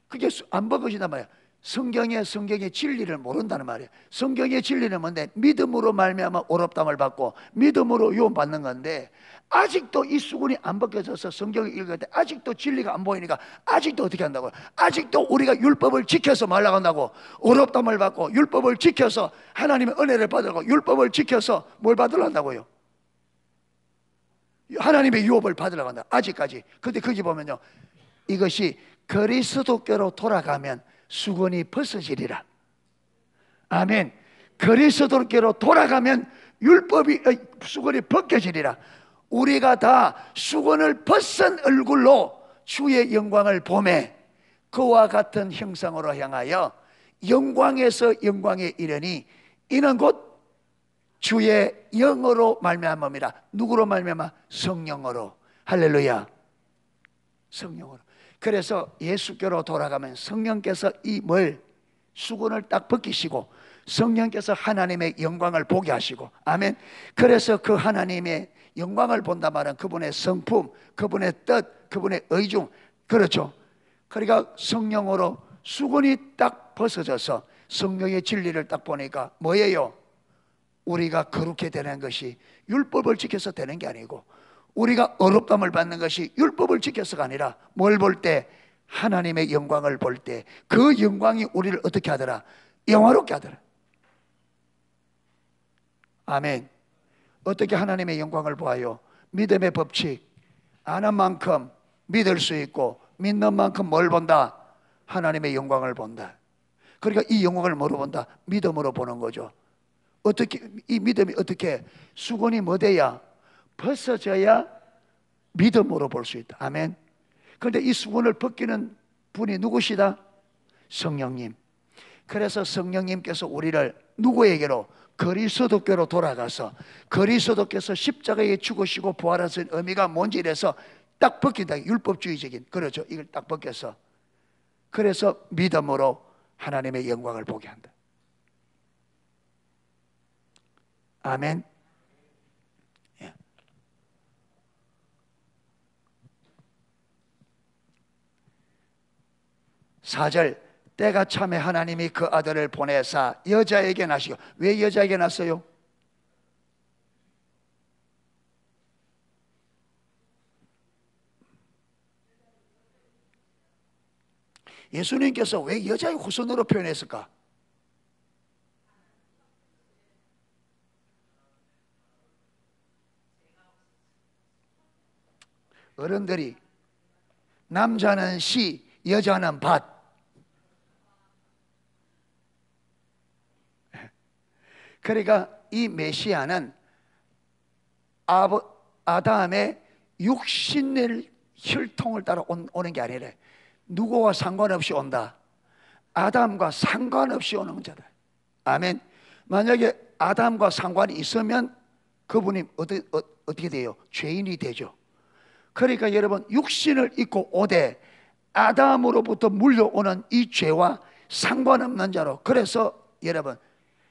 그게 안 벗겨진단 말이에요. 성경의 진리를 모른다는 말이에요. 성경의 진리는 뭔데? 믿음으로 말미암아 의롭다함을 받고 믿음으로 유업받는 건데, 아직도 이 수건이 안 벗겨져서 성경을 읽을 때 아직도 진리가 안 보이니까 아직도 어떻게 한다고요? 아직도 우리가 율법을 지켜서 말라간다고, 의롭다함을 받고 율법을 지켜서 하나님의 은혜를 받으려고 율법을 지켜서 뭘 받으려고? 하나님의 유업을 받으려고 한다. 아직까지. 근데 거기 보면요, 이것이 그리스도께로 돌아가면 수건이 벗어지리라. 아멘. 그리스도께로 돌아가면 수건이 벗겨지리라. 우리가 다 수건을 벗은 얼굴로 주의 영광을 보매 그와 같은 형상으로 향하여 영광에서 영광에 이르니, 이는 곧 주의 영으로 말미암음이라. 누구로 말미암아? 성령으로. 할렐루야. 성령으로. 그래서 예수께로 돌아가면 성령께서 이 수건을 딱 벗기시고 성령께서 하나님의 영광을 보게 하시고, 아멘. 그래서 그 하나님의 영광을 본다 말은 그분의 성품, 그분의 뜻, 그분의 의중, 그렇죠. 그러니까 성령으로 수건이 딱 벗어져서 성령의 진리를 딱 보니까 뭐예요? 우리가 거룩해 되는 것이 율법을 지켜서 되는 게 아니고, 우리가 어렵담을 받는 것이 율법을 지켜서가 아니라 뭘 볼 때? 하나님의 영광을 볼 때 그 영광이 우리를 어떻게 하더라? 영화롭게 하더라. 아멘. 어떻게 하나님의 영광을 보아요? 믿음의 법칙, 아는 만큼 믿을 수 있고, 믿는 만큼 뭘 본다? 하나님의 영광을 본다. 그러니까 이 영광을 뭐로 본다? 믿음으로 보는 거죠. 어떻게, 이 믿음이 어떻게? 수건이 뭐 돼야? 벗어져야 믿음으로 볼 수 있다. 아멘. 그런데 이 수건을 벗기는 분이 누구시다? 성령님. 그래서 성령님께서 우리를 누구에게로? 그리스도께로 돌아가서 그리스도께서 십자가에 죽으시고 부활하신 의미가 뭔지 이래서 딱 벗긴다. 율법주의적인, 그렇죠. 이걸 딱 벗겨서, 그래서 믿음으로 하나님의 영광을 보게 한다. 아멘. 4절, 때가 참에 하나님이 그 아들을 보내사 여자에게 나시고. 왜 여자에게 났어요? 예수님께서 왜 여자의 후손으로 표현했을까? 어른들이 남자는 씨, 여자는 밭. 그러니까 이 메시아는 아담의 육신의 혈통을 따라 오는 게 아니라 누구와 상관없이 온다. 아담과 상관없이 오는 자다. 아멘. 만약에 아담과 상관이 있으면 그분이 어떻게 돼요? 죄인이 되죠. 그러니까 여러분, 육신을 입고 오되 아담으로부터 물려오는 이 죄와 상관없는 자로, 그래서 여러분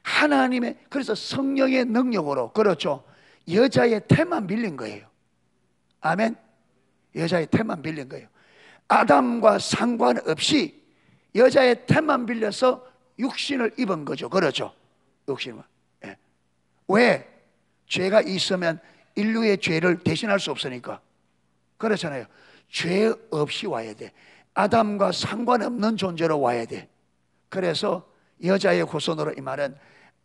하나님의, 그래서 성령의 능력으로, 그렇죠, 여자의 태만 빌린 거예요. 아멘. 여자의 태만 빌린 거예요. 아담과 상관없이 여자의 태만 빌려서 육신을 입은 거죠. 그렇죠. 육신만. 예. 왜? 죄가 있으면 인류의 죄를 대신할 수 없으니까. 그렇잖아요. 죄 없이 와야 돼. 아담과 상관없는 존재로 와야 돼. 그래서 여자의 후손으로, 이 말은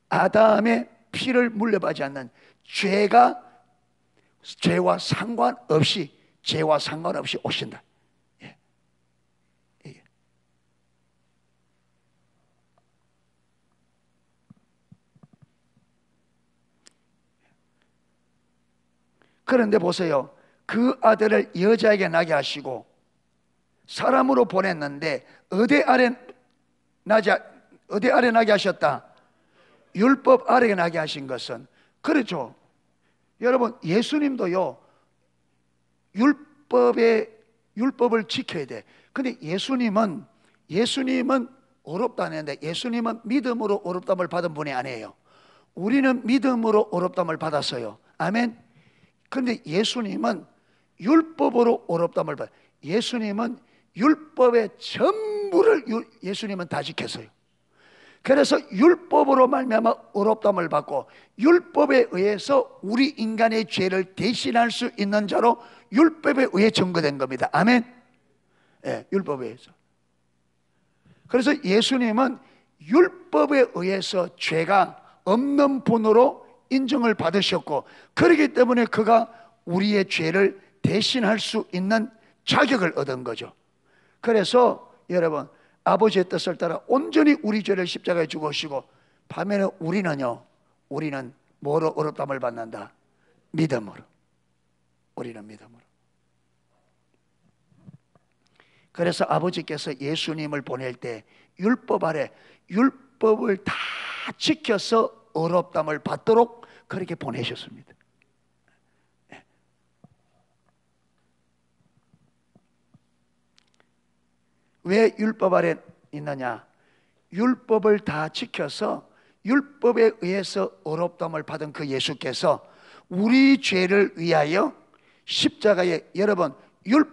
아담의 피를 물려받지 않는 죄와 상관없이 오신다. 예. 예. 그런데 보세요. 그 아들을 여자에게 나게 하시고 사람으로 보냈는데 어디 아래 나게 하셨다? 율법 아래에 나게 하신 것은, 그렇죠. 여러분, 예수님도요, 율법을 지켜야 돼. 근데 예수님은 어렵다는데, 예수님은 믿음으로 어렵담을 받은 분이 아니에요. 우리는 믿음으로 어렵담을 받았어요. 아멘. 근데 예수님은 율법으로 어렵담을 받아요. 예수님은 율법의 전부를 예수님은 다 지켰어요. 그래서 율법으로 말미암아 어렵담을 받고, 율법에 의해서 우리 인간의 죄를 대신할 수 있는 자로 율법에 의해 증거된 겁니다. 아멘. 예, 율법에 의해서. 그래서 예수님은 율법에 의해서 죄가 없는 분으로 인정을 받으셨고, 그렇기 때문에 그가 우리의 죄를 대신할 수 있는 자격을 얻은 거죠. 그래서 여러분, 아버지의 뜻을 따라 온전히 우리 죄를 십자가에 죽으시고, 반면에 우리는 뭐로 어렵담을 받는다? 믿음으로. 우리는 믿음으로. 그래서 아버지께서 예수님을 보낼 때 율법 아래, 율법을 다 지켜서 어렵담을 받도록 그렇게 보내셨습니다. 왜 율법 아래 있느냐? 율법을 다 지켜서 율법에 의해서 어렵담을 받은 그 예수께서 우리 죄를 위하여 십자가에, 여러분,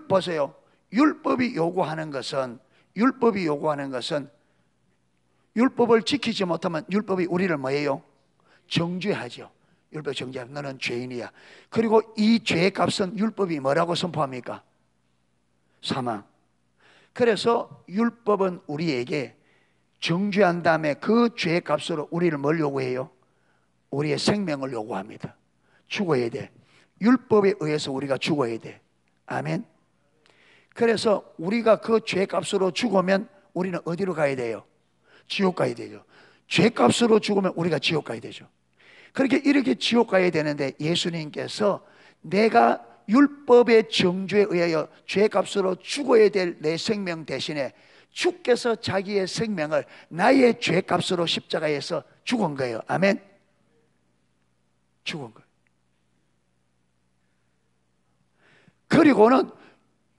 보세요. 율법이 요구하는 것은, 율법이 요구하는 것은, 율법을 지키지 못하면 율법이 우리를 뭐예요? 정죄하죠. 율법 정죄하면 너는 죄인이야. 그리고 이 죄의 값은 율법이 뭐라고 선포합니까? 사망. 그래서 율법은 우리에게 정죄한 다음에 그 죄의 값으로 우리를 뭘 요구해요? 우리의 생명을 요구합니다. 죽어야 돼. 율법에 의해서 우리가 죽어야 돼. 아멘. 그래서 우리가 그 죄 값으로 죽으면 우리는 어디로 가야 돼요? 지옥 가야 되죠. 죄 값으로 죽으면 우리가 지옥 가야 되죠. 그렇게 이렇게 지옥 가야 되는데 예수님께서 내가 율법의 정죄에 의하여 죄 값으로 죽어야 될 내 생명 대신에 주께서 자기의 생명을 나의 죄 값으로 십자가에서 죽은 거예요. 아멘. 죽은 거예요. 그리고는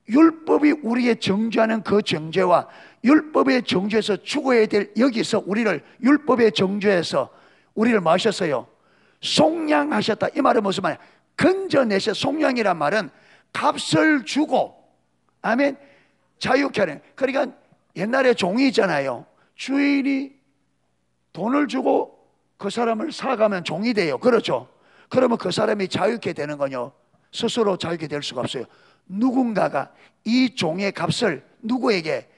율법이 우리의 정죄하는 그 정죄와 율법의 정죄에서 죽어야 될 여기서 우리를 율법의 정죄에서 우리를 뭐 하셨어요? 속량하셨다. 이 말은 무슨 말이야? 건져내셔. 속량이란 말은 값을 주고, 아멘, 자유케 하는. 그러니까 옛날에 종이 있잖아요. 주인이 돈을 주고 그 사람을 사가면 종이 돼요. 그렇죠? 그러면 그 사람이 자유케 되는 거요. 스스로 자유케 될 수가 없어요. 누군가가 이 종의 값을 누구에게?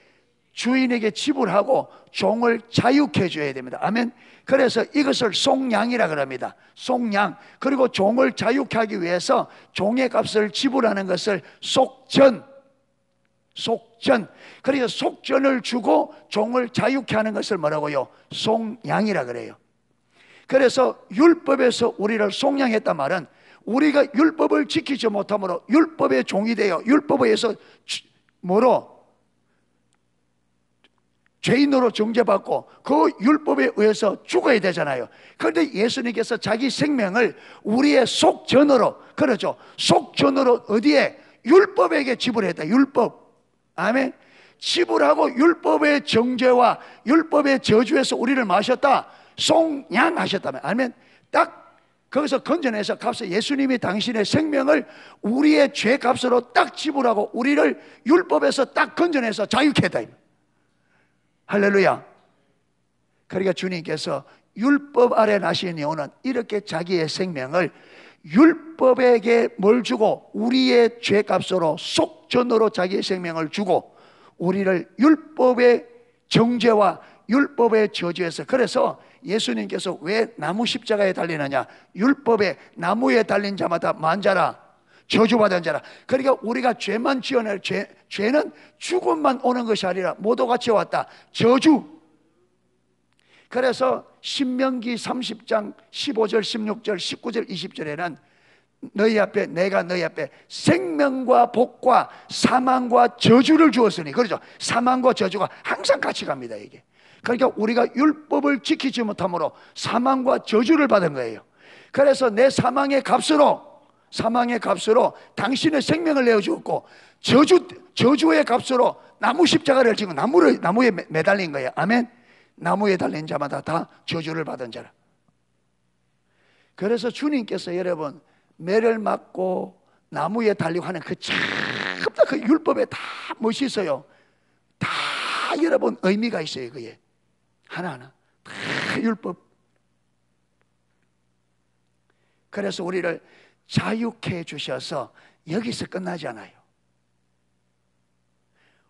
주인에게 지불하고 종을 자유케 해줘야 됩니다. 아멘. 그래서 이것을 속량이라 그럽니다. 속량. 그리고 종을 자유케 하기 위해서 종의 값을 지불하는 것을 속전. 그래서 속전을 주고 종을 자유케 하는 것을 뭐라고요? 속량이라 그래요. 그래서 율법에서 우리를 속량했단 말은 우리가 율법을 지키지 못함으로 율법의 종이 되어 율법에 의해서 뭐로? 죄인으로 정죄받고 그 율법에 의해서 죽어야 되잖아요. 그런데 예수님께서 자기 생명을 우리의 속전으로, 그렇죠, 속전으로 어디에? 율법에게 지불했다. 율법. 아멘. 지불하고 율법의 정죄와 율법의 저주에서 우리를 마셨다. 속량하셨다면. 아멘. 딱 거기서 건져내서 값을, 예수님이 당신의 생명을 우리의 죄 값으로 딱 지불하고 우리를 율법에서 딱 건져내서 자유케 했다. 할렐루야. 그러니까 주님께서 율법 아래 나신 영혼은 이렇게 자기의 생명을 율법에게 뭘 주고 우리의 죄 값으로 속전으로 자기의 생명을 주고 우리를 율법의 정죄와 율법의 저주에서, 그래서 예수님께서 왜 나무 십자가에 달리느냐? 율법에 나무에 달린 자마다 만자라, 저주받은 자라. 그러니까 우리가 죄만 지어낼 죄는 죽음만 오는 것이 아니라 모두 같이 왔다. 저주. 그래서 신명기 30장 15절 16절 19절 20절에는 너희 앞에, 내가 너희 앞에 생명과 복과 사망과 저주를 주었으니, 그렇죠? 사망과 저주가 항상 같이 갑니다. 이게. 그러니까 우리가 율법을 지키지 못함으로 사망과 저주를 받은 거예요. 그래서 내 사망의 값으로 당신의 생명을 내어주었고 저주의 값으로 나무 십자가를 지고 나무에 매달린 거예요. 아멘. 나무에 달린 자마다 다 저주를 받은 자라. 그래서 주님께서 여러분 매를 맞고 나무에 달리고 하는 그 율법에 다 멋이 있어요. 다 여러분 의미가 있어요. 그게 하나하나 다 율법. 그래서 우리를 자유케 해주셔서 여기서 끝나지 않아요.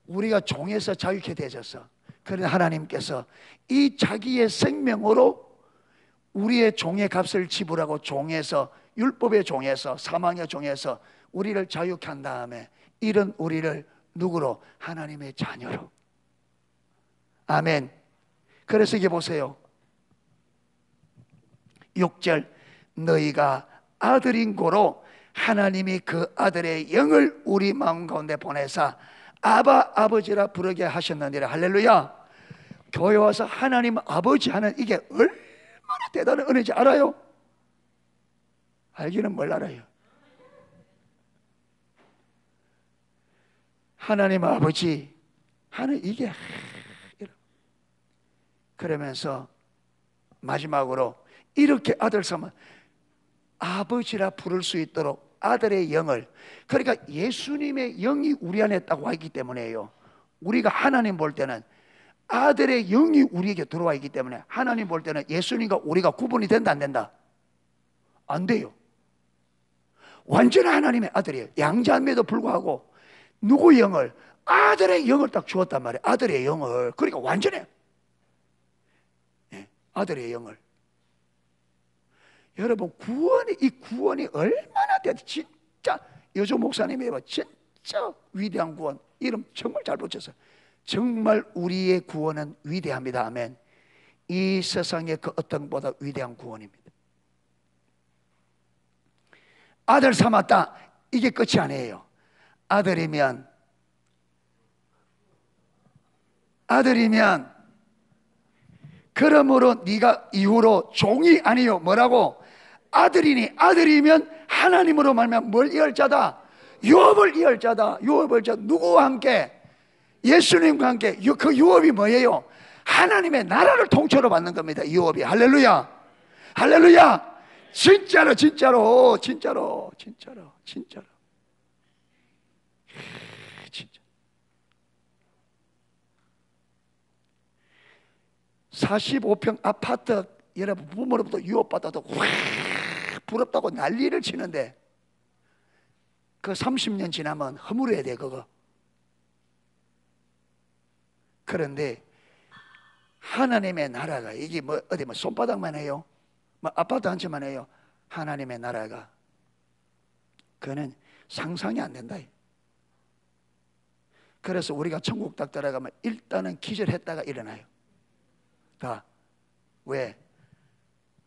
우리가 종에서 자유케 되셔서, 그런데 하나님께서 이 자기의 생명으로 우리의 종의 값을 지불하고 종에서, 율법의 종에서, 사망의 종에서 우리를 자유케 한 다음에 이런 우리를 누구로? 하나님의 자녀로. 아멘. 그래서 이게 보세요. 6절, 너희가 아들인 고로 하나님이 그 아들의 영을 우리 마음 가운데 보내사 아바 아버지라 부르게 하셨느니라. 할렐루야. 교회 와서 하나님 아버지 하는 이게 얼마나 대단한 은혜인지 알아요? 알기는 뭘 알아요? 하나님 아버지 하는 이게, 그러면서 마지막으로 이렇게 아들 삼아 아버지라 부를 수 있도록 아들의 영을, 그러니까 예수님의 영이 우리 안에 있다고 하기 때문에요. 우리가 하나님 볼 때는 아들의 영이 우리에게 들어와 있기 때문에 하나님 볼 때는 예수님과 우리가 구분이 된다 안 된다? 안 돼요. 완전한 하나님의 아들이에요. 양자임에도 불구하고 누구의 영을? 아들의 영을 딱 주었단 말이에요. 아들의 영을. 그러니까 완전해요. 네, 아들의 영을. 여러분 이 구원이 얼마나 진짜 여조 목사님이 진짜 위대한 구원. 이름 정말 잘 붙였어요. 정말 우리의 구원은 위대합니다. 아멘. 이 세상의 그 어떤 것보다 위대한 구원입니다. 아들 삼았다. 이게 끝이 아니에요. 아들이면 그러므로 네가 이후로 종이 아니요 뭐라고? 아들이면 하나님으로 말하면 뭘 이을 자다? 유업을 이을 자다. 유업을 자 누구와 함께? 예수님과 함께. 그 유업이 뭐예요? 하나님의 나라를 통째로 받는 겁니다. 유업이. 할렐루야. 할렐루야. 진짜로 진짜 45평 아파트 여러분 부모로부터 유업받아도 부럽다고 난리를 치는데 그 30년 지나면 허물어야 돼 그거. 그런데 하나님의 나라가 이게 뭐 어디 뭐 손바닥만 해요? 뭐 아파트 한 채만 해요? 하나님의 나라가 그거는 상상이 안 된다. 그래서 우리가 천국 딱 들어가면 일단은 기절했다가 일어나요. 다 왜?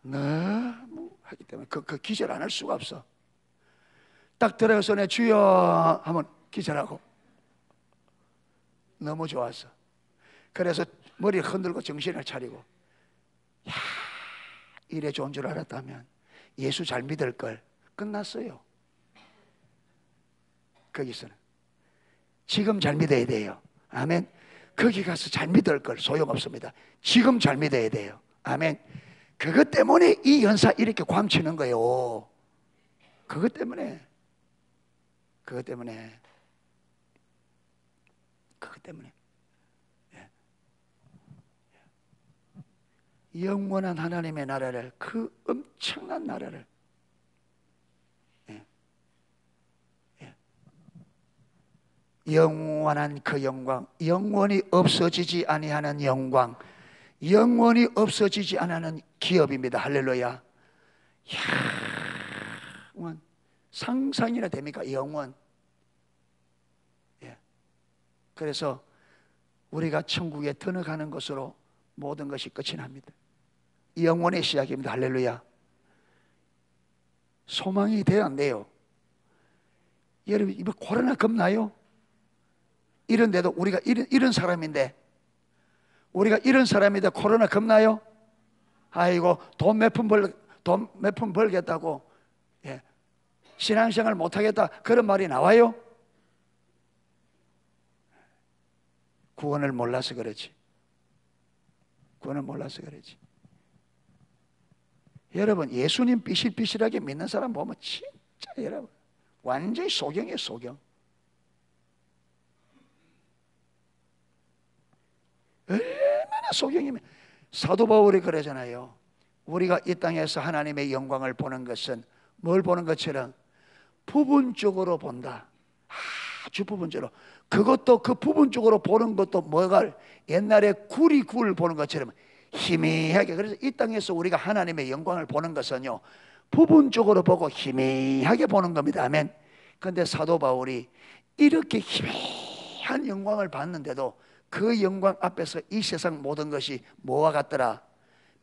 너무 하기 때문에 그 기절 안 할 수가 없어. 딱 들어가서 내 주여 하면 기절하고 너무 좋았어. 그래서 머리를 흔들고 정신을 차리고 야 이래 좋은 줄 알았다면 예수 잘 믿을 걸. 끝났어요. 거기서는 지금 잘 믿어야 돼요. 아멘. 거기 가서 잘 믿을 걸. 소용없습니다. 지금 잘 믿어야 돼요. 아멘. 그것 때문에 이 연사 이렇게 괌치는 거예요. 그것 때문에 예. 영원한 하나님의 나라를, 그 엄청난 나라를, 영원한 그 영광, 영원히 없어지지 아니하는 영광, 영원히 없어지지 않는 기업입니다. 할렐루야. 이야, 상상이나 됩니까? 영원. 예. 그래서 우리가 천국에 들어가는 것으로 모든 것이 끝이 납니다. 영원의 시작입니다. 할렐루야. 소망이 돼요, 안 돼요? 여러분, 이거 코로나 겁나요? 이런데도 우리가 이런 사람인데, 우리가 이런 사람인데 코로나 겁나요? 아이고, 돈 몇 푼 벌겠다고, 예. 신앙생활 못하겠다, 그런 말이 나와요? 구원을 몰라서 그렇지. 구원을 몰라서 그렇지. 여러분, 예수님 비실비실하게 믿는 사람 보면 진짜 여러분 완전히 소경이에요. 소경. 얼마나 소경이면. 사도 바울이 그러잖아요. 우리가 이 땅에서 하나님의 영광을 보는 것은 뭘 보는 것처럼 부분적으로 본다. 아주 부분적으로. 그것도 그 부분적으로 보는 것도 뭐가 옛날에 굴을 보는 것처럼 희미하게. 그래서 이 땅에서 우리가 하나님의 영광을 보는 것은요 부분적으로 보고 희미하게 보는 겁니다. 아멘. 그런데 사도 바울이 이렇게 희미한 영광을 봤는데도 그 영광 앞에서 이 세상 모든 것이 뭐와 같더라?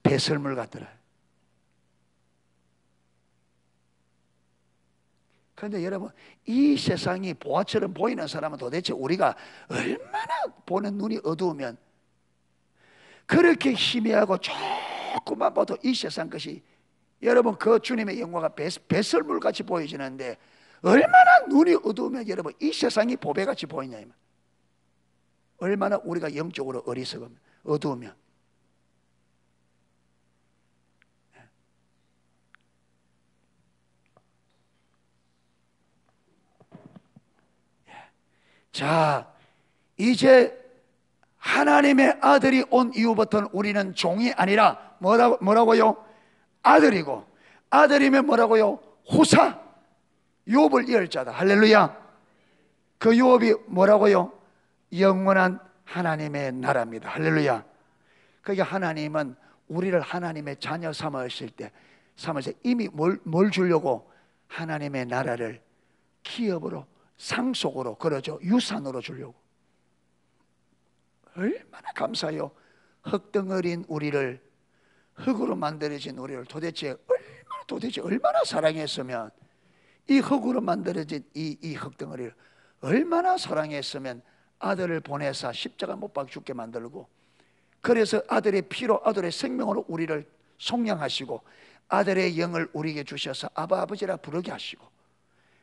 배설물 같더라. 그런데 여러분, 이 세상이 보화처럼 보이는 사람은 도대체 우리가 얼마나 보는 눈이 어두우면 그렇게 희미하고 조금만 봐도 이 세상 것이 여러분 그 주님의 영광가 배설물같이 보여지는데 얼마나 눈이 어두우면 여러분 이 세상이 보배같이 보이냐. 얼마나 우리가 영적으로 어리석으면, 어두우면. 자, 이제 하나님의 아들이 온 이후부터는 우리는 종이 아니라 뭐라고요? 아들이고, 아들이면 뭐라고요? 후사, 유업을 이을 자다. 할렐루야. 그 유업이 뭐라고요? 영원한 하나님의 나라입니다. 할렐루야. 그러니까 하나님은 우리를 하나님의 자녀 삼으실 때 이미 뭘 주려고? 하나님의 나라를 기업으로, 상속으로, 그러죠, 유산으로 주려고. 얼마나 감사해요. 흙덩어린 우리를, 흙으로 만들어진 우리를 도대체 얼마나 사랑했으면, 이 흙으로 만들어진 이 흙덩어리를 얼마나 사랑했으면 아들을 보내사 십자가 못 박혀 죽게 만들고, 그래서 아들의 피로, 아들의 생명으로 우리를 속량하시고, 아들의 영을 우리에게 주셔서 아바 아버지라 부르게 하시고,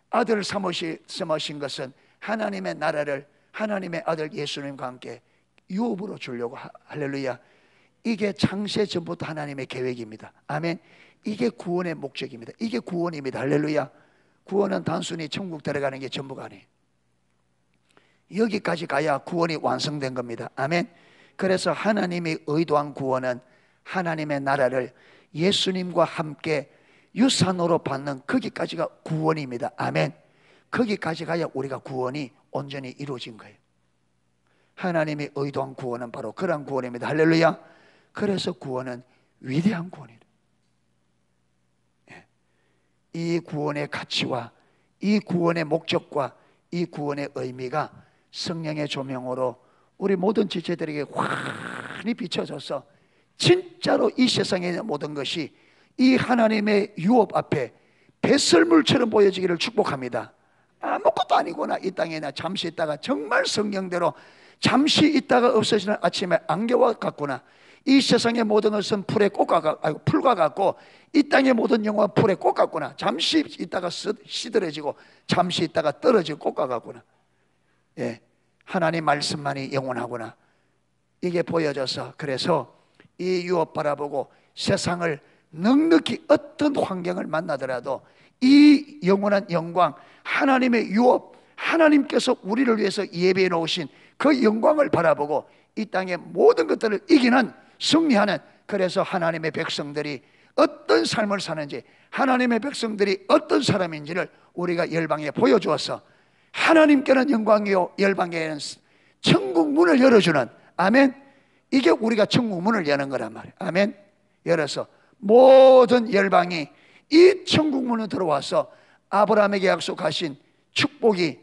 아들을 삼으신 것은 하나님의 나라를 하나님의 아들 예수님과 함께 유업으로 주려고. 할렐루야. 이게 창세 전부터 하나님의 계획입니다. 아멘. 이게 구원의 목적입니다. 이게 구원입니다. 할렐루야. 구원은 단순히 천국 들어가는 게 전부가 아니에요. 여기까지 가야 구원이 완성된 겁니다. 아멘. 그래서 하나님이 의도한 구원은 하나님의 나라를 예수님과 함께 유산으로 받는 거기까지가 구원입니다. 아멘. 거기까지 가야 우리가 구원이 온전히 이루어진 거예요. 하나님이 의도한 구원은 바로 그러한 구원입니다. 할렐루야. 그래서 구원은 위대한 구원이에요. 이 구원의 가치와 이 구원의 목적과 이 구원의 의미가 성령의 조명으로 우리 모든 지체들에게 환히 비춰져서 진짜로 이 세상에 있는 모든 것이 이 하나님의 유업 앞에 배설물처럼 보여지기를 축복합니다. 아무것도 아니구나. 이 땅에 잠시 있다가 정말 성령대로 잠시 있다가 없어지는 아침에 안개와 같구나. 이 세상의 모든 것은 풀과 같고 이 땅의 모든 영화가 풀의 꽃 같구나. 잠시 있다가 시들어지고 잠시 있다가 떨어지고 꽃과 같구나. 예, 하나님 말씀만이 영원하구나. 이게 보여져서, 그래서 이 유업 바라보고 세상을 넉넉히 어떤 환경을 만나더라도 이 영원한 영광, 하나님의 유업, 하나님께서 우리를 위해서 예배해 놓으신 그 영광을 바라보고 이 땅의 모든 것들을 이기는, 승리하는, 그래서 하나님의 백성들이 어떤 삶을 사는지, 하나님의 백성들이 어떤 사람인지를 우리가 열방에 보여주어서 하나님께는 영광이요 열방에는 천국 문을 열어주는, 아멘. 이게 우리가 천국 문을 여는 거란 말이에요. 아멘. 열어서 모든 열방이 이 천국 문을 들어와서 아브라함에게 약속하신 축복이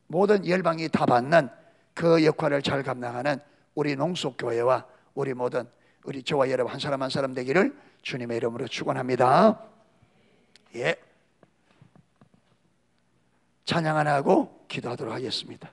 모든 열방이 다 받는 그 역할을 잘 감당하는 우리 농속교회와 우리 모든 우리 저와 여러분 한 사람 한 사람 되기를 주님의 이름으로 축원합니다. 예, 찬양 하나 하고 기도하도록 하겠습니다.